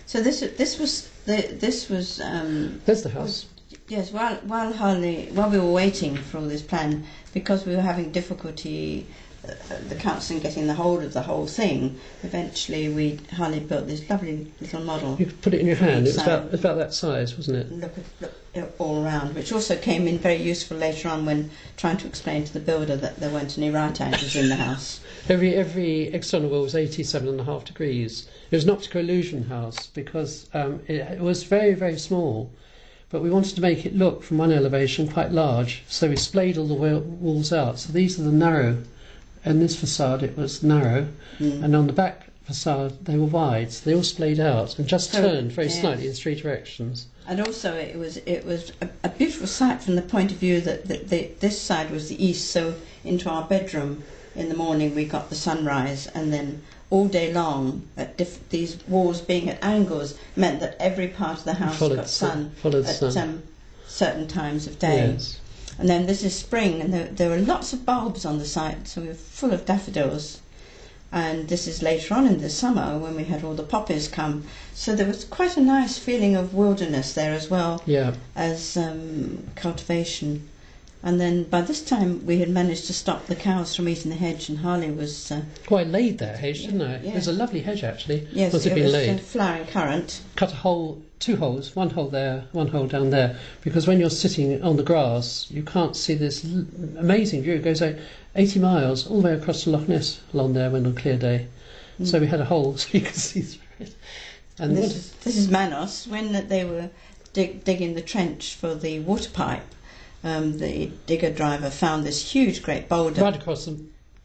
So this was There's the house. Yes, while we were waiting for all this plan, because we were having difficulty, the council in getting the hold of the whole thing, eventually Harley built this lovely little model. You could put it in your hand. It was about that size, wasn't it? Look all around, which also came in very useful later on when trying to explain to the builder that there weren't any right angles in the house. Every external wall was 87.5 degrees. It was an optical illusion house because it was very, very small. But we wanted to make it look, from one elevation, quite large, so we splayed all the walls out. So these are the narrow, and this facade it was narrow, and on the back facade they were wide, so they all splayed out and just turned very slightly in 3 directions. And also it was a beautiful sight from the point of view that this side was the east, so into our bedroom in the morning we got the sunrise, and then all day long, these walls being at angles meant that every part of the house got sun at certain times of day. Yes. And then this is spring, and there were lots of bulbs on the site, so we were full of daffodils. And this is later on in the summer when we had all the poppies come. So there was quite a nice feeling of wilderness there as well as cultivation. And then by this time we had managed to stop the cows from eating the hedge, and Harley was... I laid that hedge, didn't I? Yes. It was a lovely hedge, actually. Yes, once it had been laid. Flowering currant. Cut a hole, 2 holes, 1 hole there, 1 hole down there, because when you're sitting on the grass, you can't see this amazing view. It goes 80 miles all the way across to Loch Ness along there when on a clear day. So we had a hole so you could see through it. And this is Manos, when they were digging the trench for the water pipe. The digger driver found this huge great boulder right across the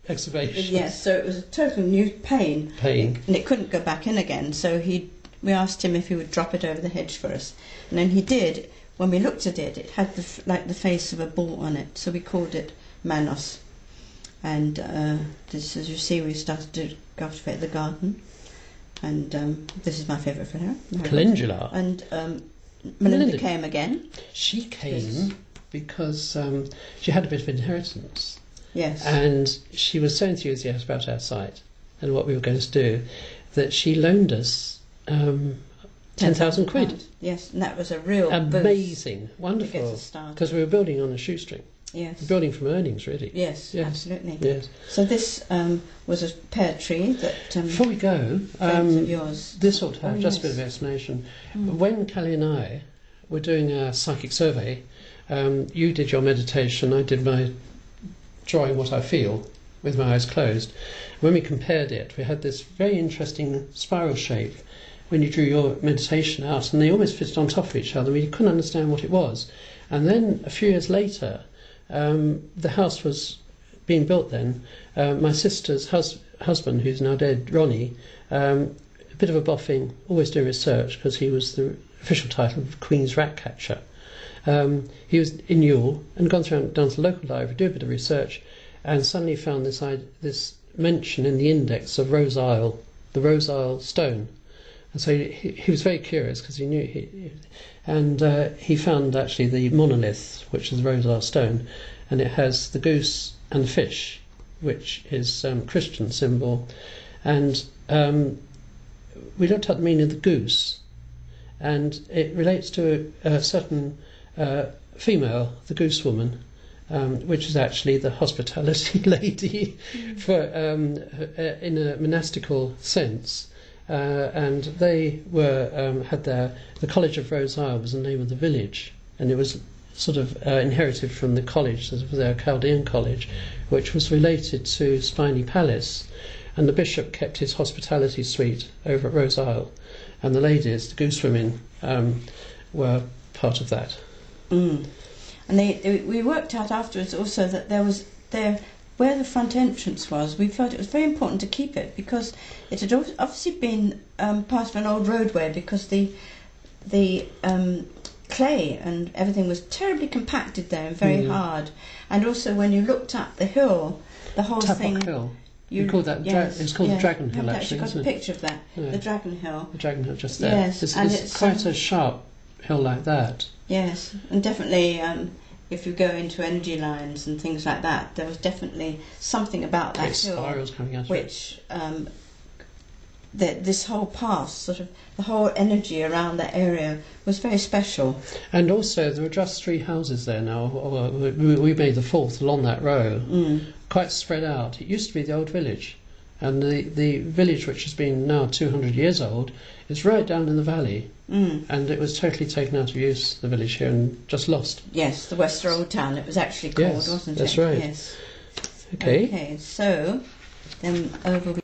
excavation. Yes, so it was a total new pain, and it couldn't go back in again. So we asked him if he would drop it over the hedge for us, and then he did. When we looked at it, it had like the face of a bull on it, so we called it Manos. And this, as you see, we started to cultivate the garden, and this is my favourite flower, calendula. And Melinda came again. She came because she had a bit of inheritance. Yes. And she was so enthusiastic about our site and what we were going to do that she loaned us 10,000 quid. Yes, and that was a real amazing, wonderful, because we were building on a shoestring. Yes. We're building from earnings, really. Yes, absolutely. Yes. So this was a pear tree that... Before we go, yours. This ought to have just a bit of explanation. When Cally and I were doing a psychic survey, you did your meditation, I did my drawing what I feel with my eyes closed. When we compared it, we had this very interesting spiral shape when you drew your meditation out, and they almost fitted on top of each other. We couldn't understand what it was. And then a few years later, the house was being built then. My sister's husband, who's now dead, Ronnie, a bit of a boffing, always doing research because he was the official title of Queen's Rat Catcher. He was in Ewell and gone down to the local library, do a bit of research, and suddenly found this mention in the index of Rose Isle, the Rose Isle stone. And so he was very curious because he knew he found actually the monolith, which is the Rose Isle stone, and it has the goose and the fish, which is Christian symbol. And we looked at the meaning of the goose, and it relates to a certain female, the goose woman, which is actually the hospitality lady for in a monastical sense. And they had the College of Rose Isle was the name of the village, and it was sort of inherited from the college, their Chaldean college, which was related to Spiny Palace, and the bishop kept his hospitality suite over at Rose Isle, and the ladies, the goose women, were part of that. And we worked out afterwards also that where the front entrance was, we felt it was very important to keep it because it had obviously been part of an old roadway, because the clay and everything was terribly compacted there and very hard. And also when you looked up the hill, the whole thing... Hill. You called that it's called the Dragon Hill, actually. I've got a picture of that, the Dragon Hill. The Dragon Hill just there. Yes, it's quite a sharp hill like that. Yes, and definitely if you go into energy lines and things like that, there was definitely something about that hill spirals coming out which this whole past, sort of the whole energy around that area was very special. And also there are just 3 houses there now. We made the 4th along that row, quite spread out. It used to be the old village, and the village, which has been now 200 years old, is right down in the valley. And it was totally taken out of use, the village here, and just lost. Yes, the Wester Old Town it was actually called, yes, wasn't it? That's right. Yes. Okay. Okay, so then over